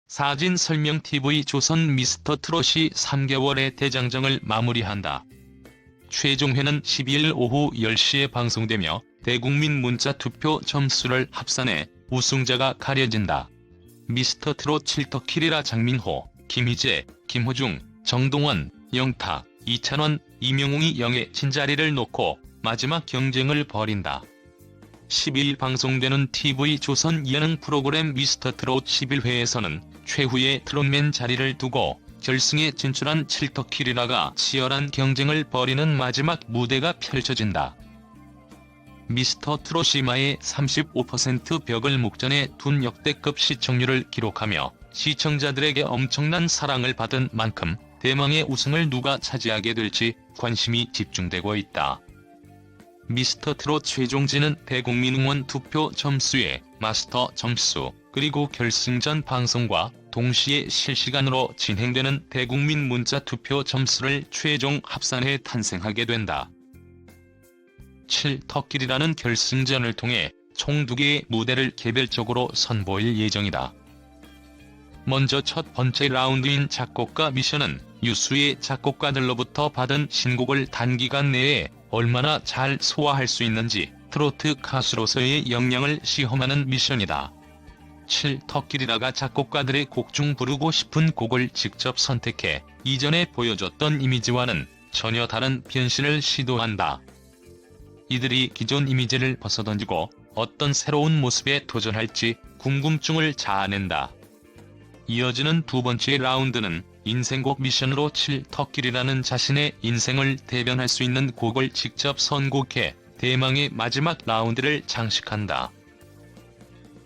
사진 설명 TV 조선 미스터트롯이 3개월의 대장정을 마무리한다. 최종회는 12일 오후 10시에 방송되며 대국민 문자투표 점수를 합산해 우승자가 가려진다. 미스터트롯 7터키리라 장민호, 김희재, 김호중, 정동원, 영탁, 이찬원, 이명웅이 영예 진자리를 놓고 마지막 경쟁을 벌인다. 12일 방송되는 TV 조선 예능 프로그램 미스터트롯 11회에서는 최후의 트롯맨 자리를 두고 결승에 진출한 7터키리라가 치열한 경쟁을 벌이는 마지막 무대가 펼쳐진다. 미스터트롯이 마의 35% 벽을 목전에 둔 역대급 시청률을 기록하며 시청자들에게 엄청난 사랑을 받은 만큼 대망의 우승을 누가 차지하게 될지 관심이 집중되고 있다. 미스터트롯 최종진은 대국민 응원 투표 점수에 마스터 점수, 그리고 결승전 방송과 동시에 실시간으로 진행되는 대국민 문자 투표 점수를 최종 합산해 탄생하게 된다. 7터키리라는 결승전을 통해 총 2개의 무대를 개별적으로 선보일 예정이다. 먼저 첫 번째 라운드인 작곡가 미션은 유수의 작곡가들로부터 받은 신곡을 단기간 내에 얼마나 잘 소화할 수 있는지 트로트 가수로서의 역량을 시험하는 미션이다. 7터키리라가 작곡가들의 곡 중 부르고 싶은 곡을 직접 선택해 이전에 보여줬던 이미지와는 전혀 다른 변신을 시도한다. 이들이 기존 이미지를 벗어던지고 어떤 새로운 모습에 도전할지 궁금증을 자아낸다. 이어지는 두 번째 라운드는 인생곡 미션으로 7터키리라는 자신의 인생을 대변할 수 있는 곡을 직접 선곡해 대망의 마지막 라운드를 장식한다.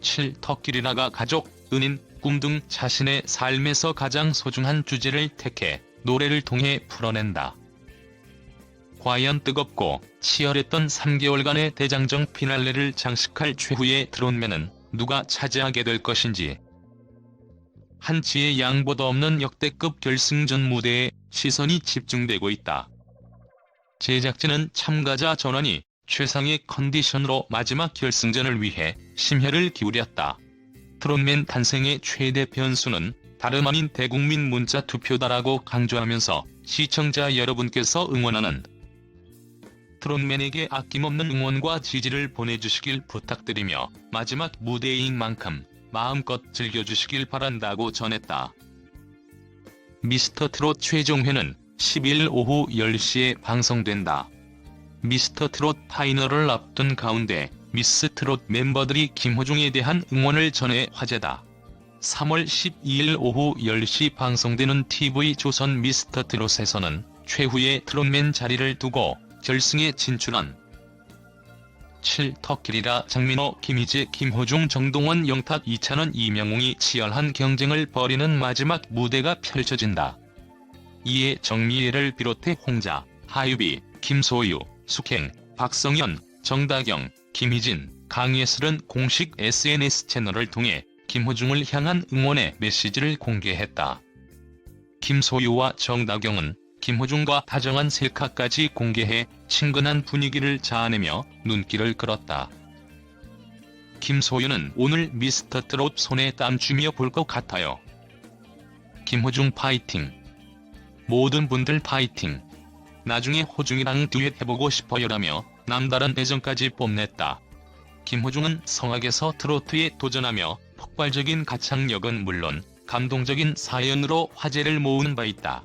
7터키리라가 가족, 은인, 꿈 등 자신의 삶에서 가장 소중한 주제를 택해 노래를 통해 풀어낸다. 과연 뜨겁고 치열했던 3개월간의 대장정 피날레를 장식할 최후의 트롯맨은 누가 차지하게 될 것인지. 한치의 양보도 없는 역대급 결승전 무대에 시선이 집중되고 있다. 제작진은 참가자 전원이 최상의 컨디션으로 마지막 결승전을 위해 심혈을 기울였다. 트롯맨 탄생의 최대 변수는 다름 아닌 대국민 문자 투표다라고 강조하면서 시청자 여러분께서 응원하는 트롯맨에게 아낌없는 응원과 지지를 보내주시길 부탁드리며 마지막 무대인 만큼 마음껏 즐겨주시길 바란다고 전했다. 미스터트롯 최종회는 12일 오후 10시에 방송된다. 미스터트롯 파이널을 앞둔 가운데 미스트롯 멤버들이 김호중에 대한 응원을 전해 화제다. 3월 12일 오후 10시 방송되는 TV 조선 미스터트롯에서는 최후의 트롯맨 자리를 두고 결승에 진출한 7터키리라 장민호, 김희재, 김호중, 정동원, 영탁, 이찬원, 이명웅이 치열한 경쟁을 벌이는 마지막 무대가 펼쳐진다. 이에 정미애를 비롯해 홍자, 하유비, 김소유, 숙행, 박성현, 정다경, 김희진, 강예슬은 공식 SNS 채널을 통해 김호중을 향한 응원의 메시지를 공개했다. 김소유와 정다경은 김호중과 다정한 셀카까지 공개해 친근한 분위기를 자아내며 눈길을 끌었다. 김소유는 오늘 미스터트롯 손에 땀 쥐며 볼 것 같아요. 김호중 파이팅. 모든 분들 파이팅. 나중에 호중이랑 듀엣 해보고 싶어요라며 남다른 애정까지 뽐냈다. 김호중은 성악에서 트로트에 도전하며 폭발적인 가창력은 물론 감동적인 사연으로 화제를 모으는 바 있다.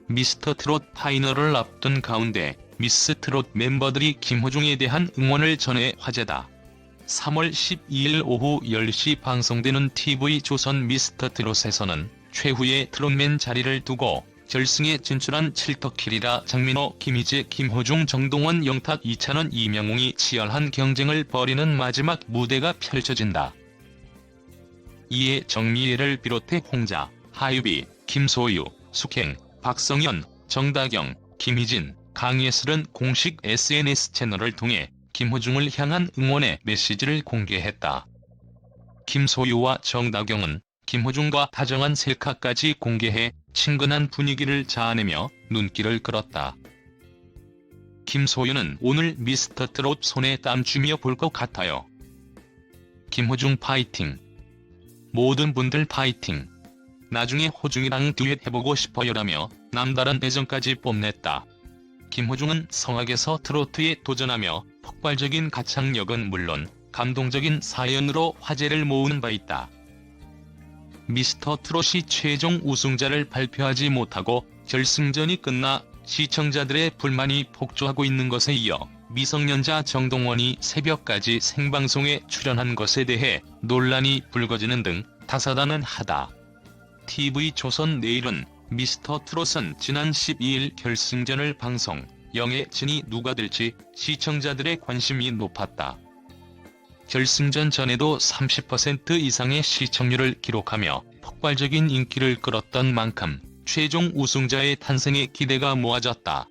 미스터트롯 파이널을 앞둔 가운데 미스트롯 멤버들이 김호중에 대한 응원을 전해 화제다. 3월 12일 오후 10시 방송되는 TV 조선 미스터트롯에서는 최후의 트롯맨 자리를 두고 결승에 진출한 7터키리라 장민호, 김희재, 김호중, 정동원, 영탁, 이찬원, 이명웅이 치열한 경쟁을 벌이는 마지막 무대가 펼쳐진다. 이에 정미애를 비롯해 홍자, 하유비, 김소유, 숙행, 박성현, 정다경, 김희진, 강예슬은 공식 SNS 채널을 통해 김호중을 향한 응원의 메시지를 공개했다. 김소유와 정다경은 김호중과 다정한 셀카까지 공개해 친근한 분위기를 자아내며 눈길을 끌었다. 김소유는 오늘 미스터트롯 손에 땀 쥐며 볼 것 같아요. 김호중 파이팅. 모든 분들 파이팅. 나중에 호중이랑 듀엣 해보고 싶어요라며 남다른 애정까지 뽐냈다. 김호중은 성악에서 트로트에 도전하며 폭발적인 가창력은 물론 감동적인 사연으로 화제를 모으는 바 있다. 미스터 트롯이 최종 우승자를 발표하지 못하고 결승전이 끝나 시청자들의 불만이 폭주하고 있는 것에 이어 미성년자 정동원이 새벽까지 생방송에 출연한 것에 대해 논란이 불거지는 등 다사다난하다. TV조선 내일은 미스터 트롯은 지난 12일 결승전을 방송, 영예진이 누가 될지 시청자들의 관심이 높았다. 결승전 전에도 30% 이상의 시청률을 기록하며 폭발적인 인기를 끌었던 만큼 최종 우승자의 탄생에 기대가 모아졌다.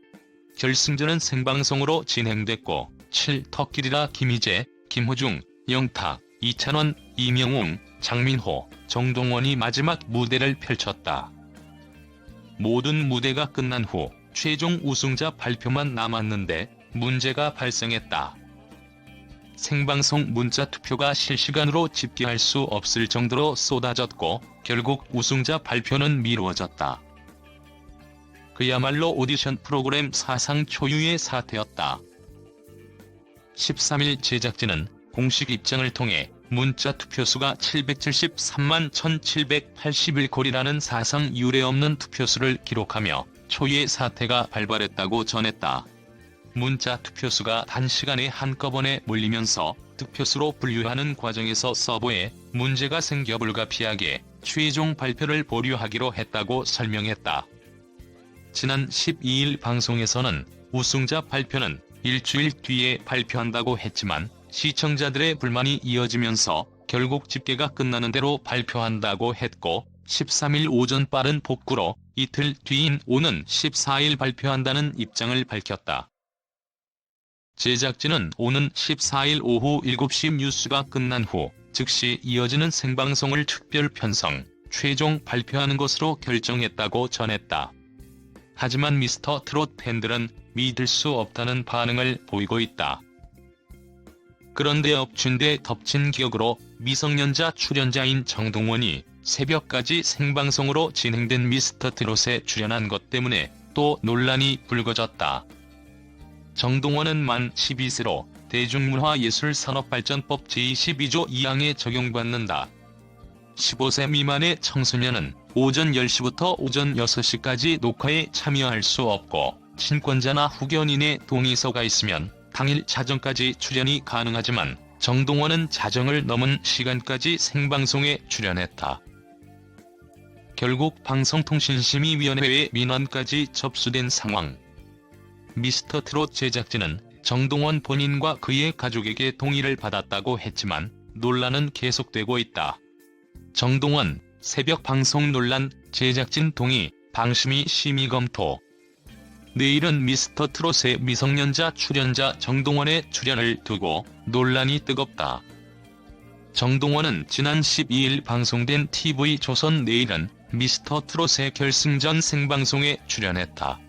결승전은 생방송으로 진행됐고 7터키리라 김희재, 김호중, 영탁, 이찬원, 이명웅, 장민호, 정동원이 마지막 무대를 펼쳤다. 모든 무대가 끝난 후 최종 우승자 발표만 남았는데 문제가 발생했다. 생방송 문자 투표가 실시간으로 집계할 수 없을 정도로 쏟아졌고 결국 우승자 발표는 미루어졌다. 그야말로 오디션 프로그램 사상 초유의 사태였다. 13일 제작진은 공식 입장을 통해 문자 투표수가 773만 1781골이라는 사상 유례없는 투표수를 기록하며 초유의 사태가 발발했다고 전했다. 문자 투표수가 단시간에 한꺼번에 몰리면서 득표수로 분류하는 과정에서 서버에 문제가 생겨 불가피하게 최종 발표를 보류하기로 했다고 설명했다. 지난 12일 방송에서는 우승자 발표는 일주일 뒤에 발표한다고 했지만 시청자들의 불만이 이어지면서 결국 집계가 끝나는 대로 발표한다고 했고 13일 오전 빠른 복구로 이틀 뒤인 오는 14일 발표한다는 입장을 밝혔다. 제작진은 오는 14일 오후 7시 뉴스가 끝난 후 즉시 이어지는 생방송을 특별 편성, 최종 발표하는 것으로 결정했다고 전했다. 하지만 미스터 트롯 팬들은 믿을 수 없다는 반응을 보이고 있다. 그런데 엎친데 덮친 기억으로 미성년자 출연자인 정동원이 새벽까지 생방송으로 진행된 미스터 트롯에 출연한 것 때문에 또 논란이 불거졌다. 정동원은 만 12세로 대중문화예술산업발전법 제22조 2항에 적용받는다. 15세 미만의 청소년은 오전 10시부터 오전 6시까지 녹화에 참여할 수 없고 친권자나 후견인의 동의서가 있으면 당일 자정까지 출연이 가능하지만 정동원은 자정을 넘은 시간까지 생방송에 출연했다. 결국 방송통신심의위원회의 민원까지 접수된 상황. 미스터 트롯 제작진은 정동원 본인과 그의 가족에게 동의를 받았다고 했지만 논란은 계속되고 있다. 정동원, 새벽 방송 논란, 제작진 동의, 방심위 심의 검토. 내일은 미스터 트롯의 미성년자 출연자 정동원의 출연을 두고 논란이 뜨겁다. 정동원은 지난 12일 방송된 TV조선 내일은 미스터 트롯의 결승전 생방송에 출연했다.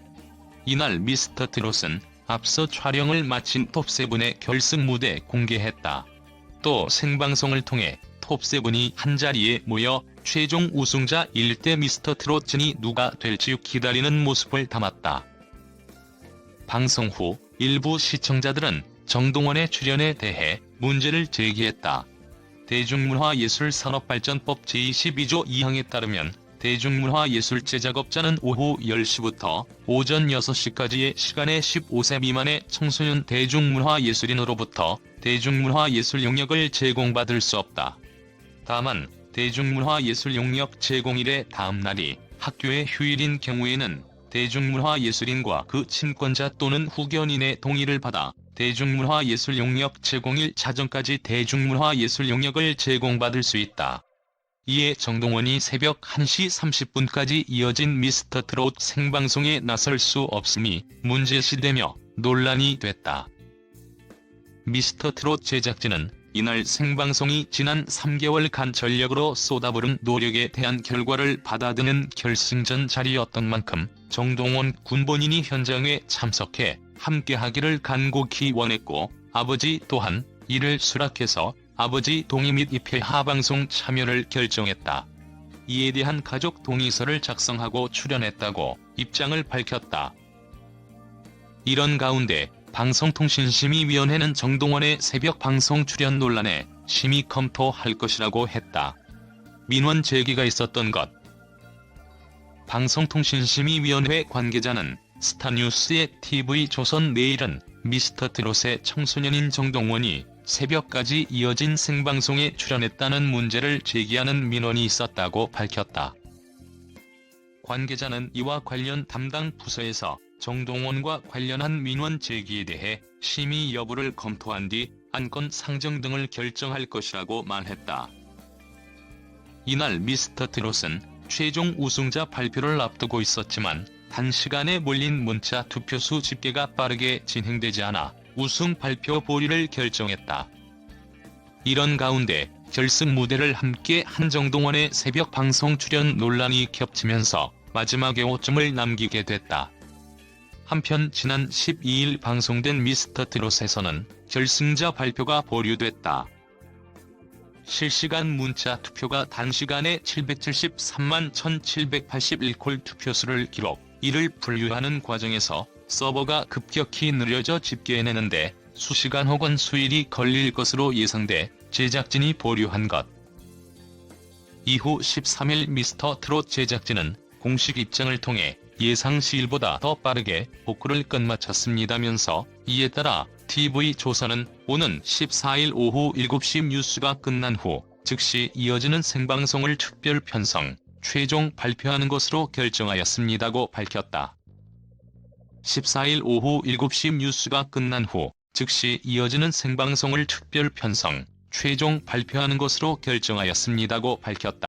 이날 미스터 트롯은 앞서 촬영을 마친 톱7의 결승 무대 공개했다. 또 생방송을 통해 톱7이 한자리에 모여 최종 우승자 1대 미스터 트롯진이 누가 될지 기다리는 모습을 담았다. 방송 후 일부 시청자들은 정동원의 출연에 대해 문제를 제기했다. 대중문화예술산업발전법 제22조 2항에 따르면 대중문화예술제작업자는 오후 10시부터 오전 6시까지의 시간에 15세 미만의 청소년 대중문화예술인으로부터 대중문화예술 용역을 제공받을 수 없다. 다만 대중문화예술 용역 제공일의 다음 날이 학교의 휴일인 경우에는 대중문화예술인과 그 친권자 또는 후견인의 동의를 받아 대중문화예술 용역 제공일 자정까지 대중문화예술 용역을 제공받을 수 있다. 이에 정동원이 새벽 1시 30분까지 이어진 미스터 트롯 생방송에 나설 수 없음이 문제시되며 논란이 됐다. 미스터 트롯 제작진은 이날 생방송이 지난 3개월간 전력으로 쏟아부은 노력에 대한 결과를 받아드는 결승전 자리였던 만큼 정동원 군 본인이 현장에 참석해 함께하기를 간곡히 원했고 아버지 또한 이를 수락해서 아버지 동의 및 입회 하방송 참여를 결정했다. 이에 대한 가족 동의서를 작성하고 출연했다고 입장을 밝혔다. 이런 가운데 방송통신심의위원회는 정동원의 새벽 방송 출연 논란에 심의 검토할 것이라고 했다. 민원 제기가 있었던 것. 방송통신심의위원회 관계자는 스타뉴스의 TV조선 내일은 미스터트롯의 청소년인 정동원이 새벽까지 이어진 생방송에 출연했다는 문제를 제기하는 민원이 있었다고 밝혔다. 관계자는 이와 관련 담당 부서에서 정동원과 관련한 민원 제기에 대해 심의 여부를 검토한 뒤 안건 상정 등을 결정할 것이라고 말했다. 이날 미스터트롯은 최종 우승자 발표를 앞두고 있었지만 단시간에 몰린 문자 투표수 집계가 빠르게 진행되지 않아 우승 발표 보류를 결정했다. 이런 가운데 결승 무대를 함께 한 정동원의 새벽 방송 출연 논란이 겹치면서 마지막에 오점을 남기게 됐다. 한편 지난 12일 방송된 미스터트롯에서는 결승자 발표가 보류됐다. 실시간 문자 투표가 단시간에 773만 1781콜 투표수를 기록. 이를 분류하는 과정에서 서버가 급격히 느려져 집계해내는데 수시간 혹은 수일이 걸릴 것으로 예상돼 제작진이 보류한 것. 이후 13일 미스터트롯 제작진은 공식 입장을 통해 예상 시일보다 더 빠르게 복구를 끝마쳤습니다면서 이에 따라 TV조선은 오는 14일 오후 7시 뉴스가 끝난 후 즉시 이어지는 생방송을 특별 편성, 최종 발표하는 것으로 결정하였습니다고 밝혔다. 14일 오후 7시 뉴스가 끝난 후 즉시 이어지는 생방송을 특별 편성, 최종 발표하는 것으로 결정하였습니다고 밝혔다.